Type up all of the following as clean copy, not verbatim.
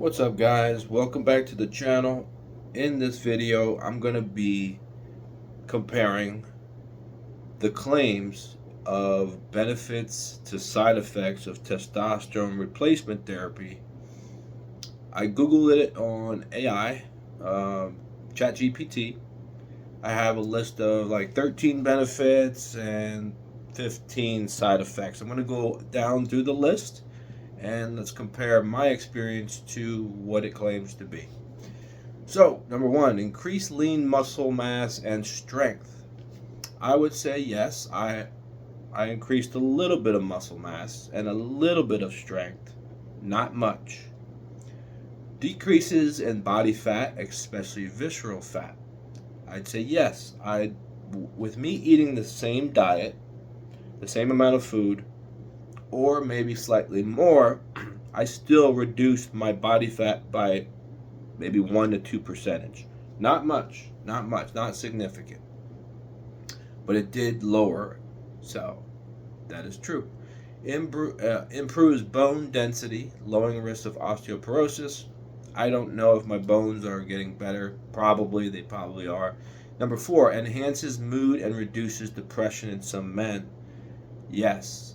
What's up, guys? Welcome back to the channel. In this video I'm going to be comparing the claims of benefits to side effects of testosterone replacement therapy. I googled it on AI, ChatGPT. I have a list of like 13 benefits and 15 side effects. I'm going to go down through the list and let's compare my experience to what it claims to be. So, number one, increase lean muscle mass and strength. I would say yes, I increased a little bit of muscle mass and a little bit of strength, not much. Decreases in body fat, especially visceral fat. I'd say yes. With me eating the same diet, the same amount of food, or maybe slightly more, I still reduced my body fat by maybe 1 to 2%. Not much, not significant. But it did lower, so that is true. Improves bone density, lowering risk of osteoporosis. I don't know if my bones are getting better. They probably are. Number 4, enhances mood and reduces depression in some men. Yes,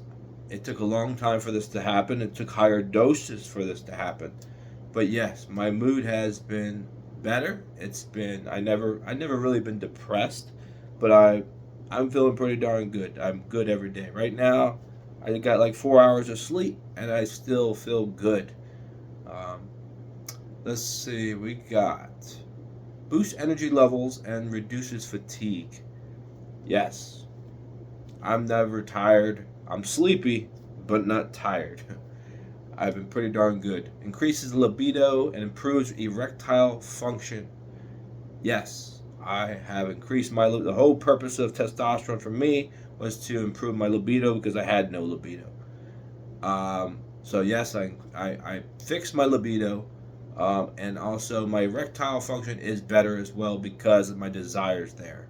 it took a long time for this to happen. It took higher doses for this to happen. But yes, my mood has been better. I never really been depressed, but I'm feeling pretty darn good. I'm good every day. Right now, I got like 4 hours of sleep, and I still feel good. Um, let's see, we got boosts energy levels and reduces fatigue. Yes, I'm never tired. I'm sleepy, but not tired. I've been pretty darn good. Increases libido and improves erectile function. Yes, I have increased the whole purpose of testosterone for me was to improve my libido because I had no libido. So yes, I fixed my libido, and also my erectile function is better as well because my desire's there.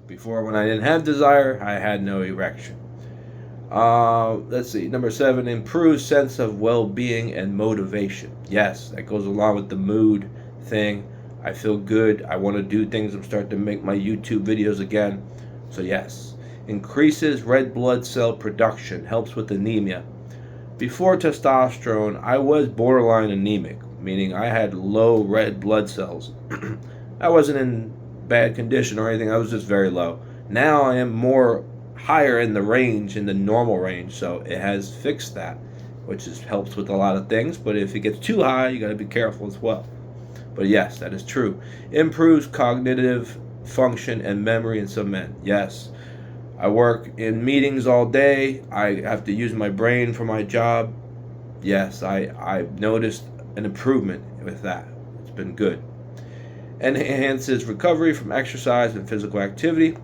Before, when I didn't have desire, I had no erection. Let's see. Number 7, improves sense of well-being and motivation. Yes, that goes along with the mood thing. I feel good. I want to do things. I'm starting to make my YouTube videos again. So yes. Increases red blood cell production. Helps with anemia. Before testosterone, I was borderline anemic, meaning I had low red blood cells. I wasn't in bad condition or anything. I was just very low. Now I am more higher in the range, in the normal range, so it has fixed that, which helps with a lot of things. But if it gets too high, you got to be careful as well. But yes, that is true. Improves cognitive function and memory in some men. Yes, I work in meetings all day. I have to use my brain for my job. Yes, I've noticed an improvement with that. It's been good. Enhances recovery from exercise and physical activity.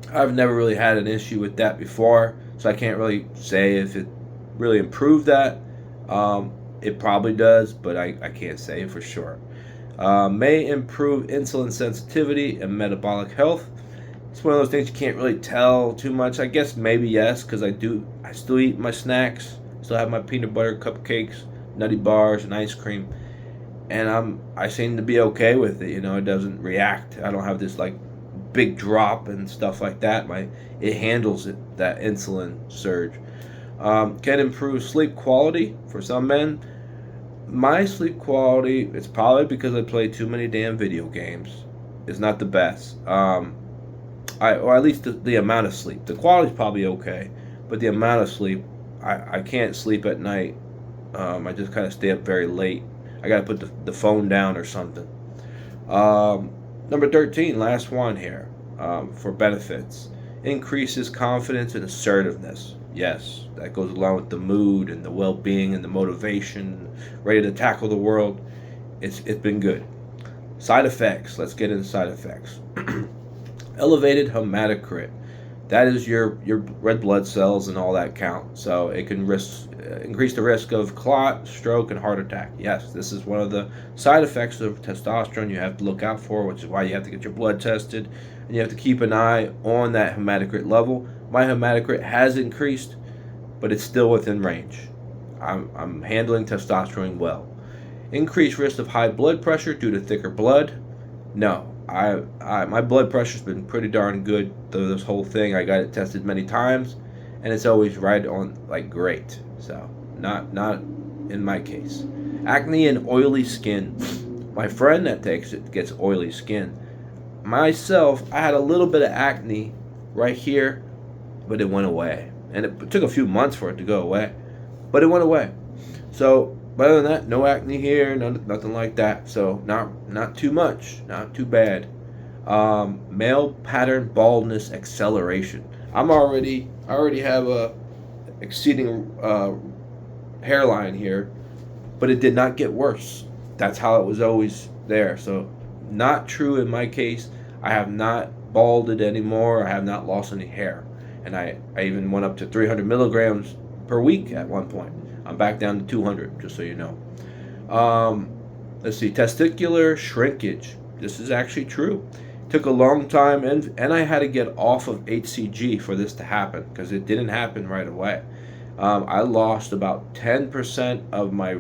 I've never really had an issue with that before, so I can't really say if it really improved that. It probably does, but I can't say for sure. May improve insulin sensitivity and metabolic health. It's one of those things you can't really tell too much. I guess maybe yes, because I still eat my snacks. Still have my peanut butter cupcakes, nutty bars, and ice cream, and I seem to be okay with it. It doesn't react. I don't have this like big drop and stuff like that. It handles that insulin surge. Can improve sleep quality for some men. My sleep quality, it's probably because I play too many damn video games. It's not the best. Or at least the amount of sleep. The quality's probably okay, but the amount of sleep, I can't sleep at night. I just kind of stay up very late. I gotta put the phone down or something. Number 13, last one here, for benefits. Increases confidence and assertiveness. Yes, that goes along with the mood and the well-being and the motivation, ready to tackle the world. It's been good. Side effects. Let's get into side effects. Elevated hematocrit. That is your red blood cells and all that count. So it can increase the risk of clot, stroke, and heart attack. Yes, this is one of the side effects of testosterone you have to look out for, which is why you have to get your blood tested, and you have to keep an eye on that hematocrit level. My hematocrit has increased, but it's still within range. I'm handling testosterone well. Increased risk of high blood pressure due to thicker blood. No, my blood pressure's been pretty darn good through this whole thing. I got it tested many times, and it's always right on, like, great. So not in my case. Acne and oily skin. My friend that takes it gets oily skin. Myself, I had a little bit of acne right here, but it went away, and it took a few months for it to go away, but it went away. So, but other than that, no acne here, nothing like that. So not too much, not too bad. Male pattern baldness acceleration. I already have a exceeding hairline here, but it did not get worse. That's how it was always there. So, not true in my case. I have not balded anymore. I have not lost any hair, and I even went up to 300 milligrams per week at one point. I'm back down to 200, just so you know. Let's see, testicular shrinkage. This is actually true. It took a long time, and I had to get off of HCG for this to happen, because it didn't happen right away. I lost about 10% of my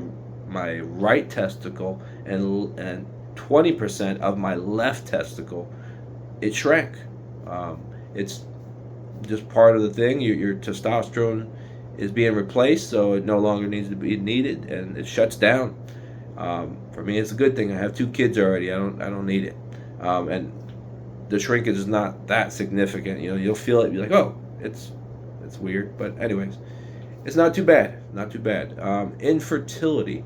right testicle and 20% of my left testicle. It shrank. It's just part of the thing. Your testosterone is being replaced, so it no longer needs to be needed, and it shuts down. For me, it's a good thing. I have 2 kids already. I don't need it, and the shrinkage is not that significant. You'll feel it. You're like, oh, it's weird, but anyways, it's not too bad. Not too bad. Infertility.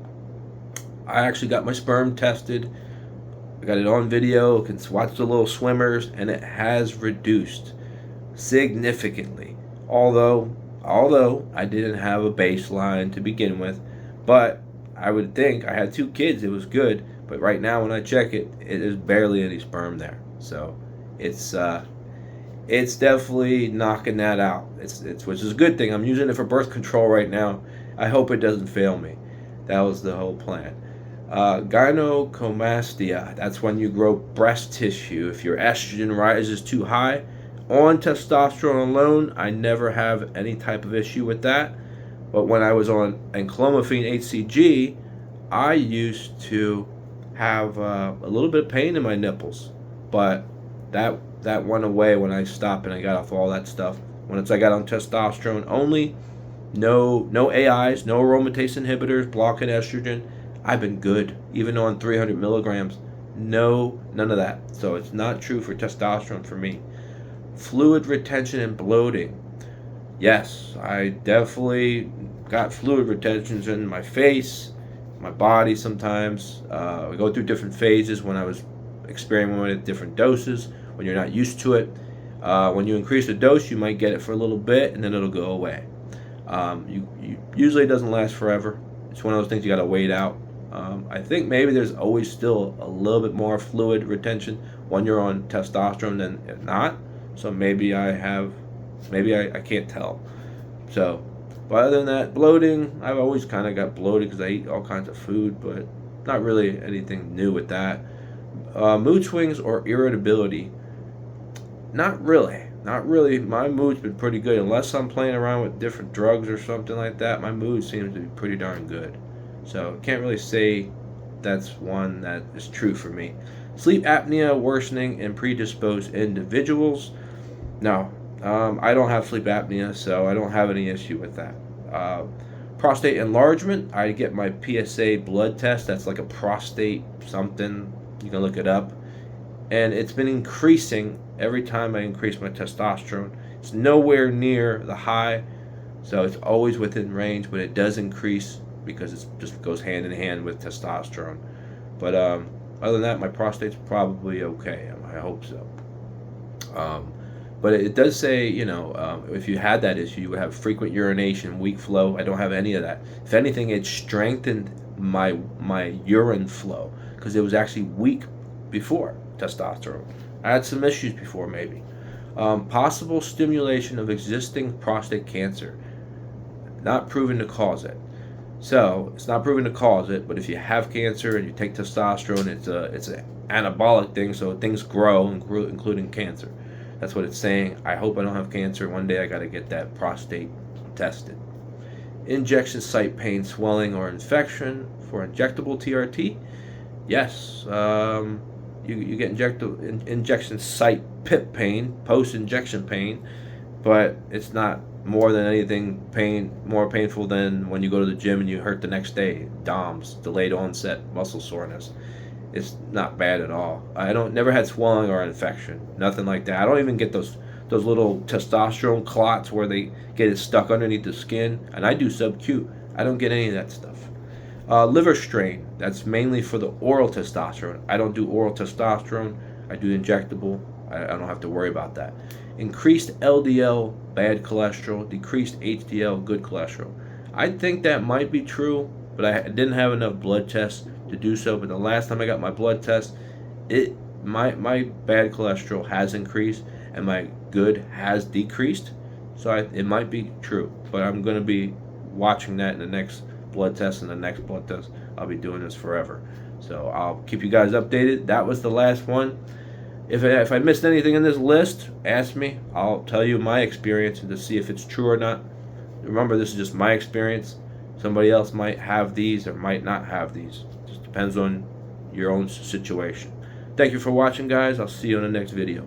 I actually got my sperm tested. I got it on video. I can watch the little swimmers, and it has reduced significantly. Although I didn't have a baseline to begin with, but I would think I had 2 kids. It was good, but right now when I check it, it is barely any sperm there. So it's definitely knocking that out. It's which is a good thing. I'm using it for birth control right now. I hope it doesn't fail me. That was the whole plan. Gynecomastia. That's when you grow breast tissue. If your estrogen rises too high. On testosterone alone, I never have any type of issue with that. But when I was on enclomiphene HCG, I used to have a little bit of pain in my nipples. But that went away when I stopped and I got off all that stuff. Once I got on testosterone only, no AIs, no aromatase inhibitors, blocking estrogen, I've been good. Even on 300 milligrams, none of that. So it's not true for testosterone for me. Fluid retention and bloating. Yes, I definitely got fluid retentions in my face, my body sometimes. I go through different phases when I was experimenting with different doses, when you're not used to it. When you increase the dose, you might get it for a little bit, and then it'll go away. Usually it doesn't last forever. It's one of those things you got to wait out. I think maybe there's always still a little bit more fluid retention when you're on testosterone than if not. So maybe I can't tell. So, but other than that, bloating, I've always kind of got bloated because I eat all kinds of food, but not really anything new with that. Mood swings or irritability. Not really. My mood's been pretty good. Unless I'm playing around with different drugs or something like that, my mood seems to be pretty darn good. So, can't really say that's one that is true for me. Sleep apnea worsening in predisposed individuals. No, I don't have sleep apnea, so I don't have any issue with that. Prostate enlargement, I get my PSA blood test. That's like a prostate something. You can look it up. And it's been increasing every time I increase my testosterone. It's nowhere near the high, so it's always within range, but it does increase because it just goes hand in hand with testosterone. But other than that, my prostate's probably okay. I hope so. But it does say, if you had that issue, you would have frequent urination, weak flow. I don't have any of that. If anything, it strengthened my urine flow because it was actually weak before testosterone. I had some issues before, maybe. Possible stimulation of existing prostate cancer. Not proven to cause it. So, it's not proven to cause it, but if you have cancer and you take testosterone, it's an anabolic thing, so things grow, including cancer. That's what it's saying. I hope I don't have cancer. One day I got to get that prostate tested. Injection site pain, swelling, or infection for injectable TRT? Yes. You get injection site PIP pain, post-injection pain, but it's not more than anything more painful than when you go to the gym and you hurt the next day. DOMS, delayed onset muscle soreness. It's not bad at all. I don't never had swelling or infection, nothing like that. I don't even get those little testosterone clots where they get it stuck underneath the skin, and I do sub-Q. I don't get any of that stuff. Liver strain, that's mainly for the oral testosterone. I don't do oral testosterone. I do injectable. I don't have to worry about that. Increased LDL, bad cholesterol. Decreased HDL, good cholesterol. I think that might be true, but I didn't have enough blood tests to do so. But the last time I got my blood test, my bad cholesterol has increased and my good has decreased. So it might be true, but I'm going to be watching that in the next blood test and the next blood test. I'll be doing this forever. So I'll keep you guys updated. That was the last one. If I missed anything in this list, ask me. I'll tell you my experience to see if it's true or not. Remember, this is just my experience. Somebody else might have these or might not have these. It just depends on your own situation. Thank you for watching, guys. I'll see you in the next video.